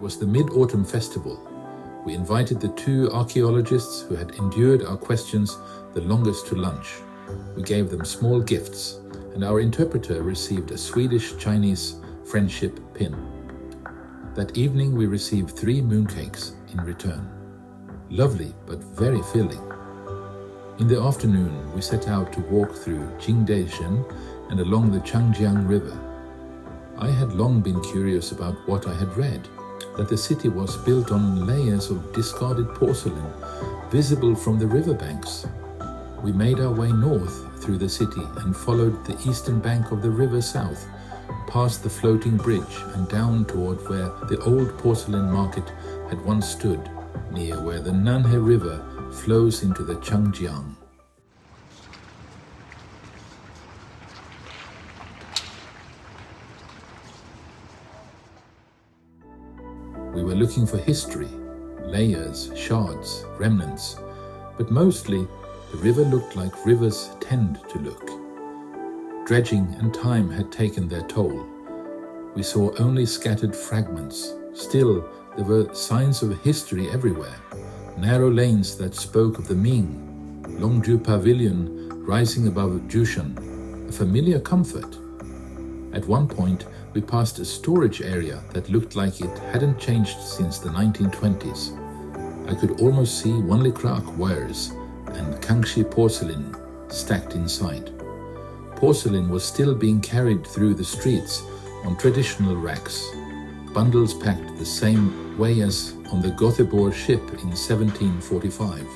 was the Mid-Autumn Festival. We invited the two archaeologists who had endured our questions the longest to lunch. We gave them small gifts, and our interpreter received a Swedish-Chinese friendship pin. That evening we received 3 mooncakes in return. Lovely, but very filling. In the afternoon, we set out to walk through Jingdezhen and along the Changjiang river. I had long been curious about what I had read, that the city was built on layers of discarded porcelain, visible from the riverbanks. We made our way north through the city and followed the eastern bank of the river south, past the floating bridge and down toward where the old porcelain market had once stood, near where the Nanhe River flows into the Changjiang. We were looking for history, layers, shards, remnants, but mostly the river looked like rivers tend to look. Dredging and time had taken their toll. We saw only scattered fragments. Still, there were signs of history everywhere. Narrow lanes that spoke of the Ming, Longju Pavilion rising above Jushan, a familiar comfort. At one point, we passed a storage area that looked like it hadn't changed since the 1920s. I could almost see Wanli-Krak wares and Kangxi porcelain stacked inside. Porcelain was still being carried through the streets on traditional racks, bundles packed the same way as on the Gothenburg ship in 1745.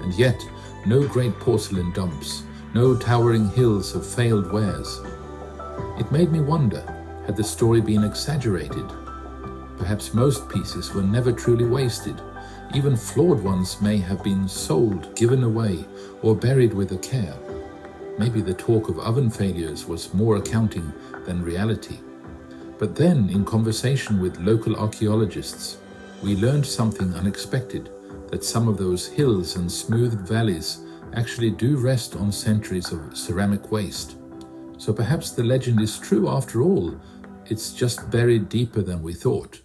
And yet, no great porcelain dumps, no towering hills of failed wares. It made me wonder, had the story been exaggerated? Perhaps most pieces were never truly wasted. Even flawed ones may have been sold, given away, or buried with a care. Maybe the talk of oven failures was more accounting than reality. But then, in conversation with local archaeologists, we learned something unexpected, that some of those hills and smoothed valleys actually do rest on centuries of ceramic waste. So perhaps the legend is true after all. It's just buried deeper than we thought.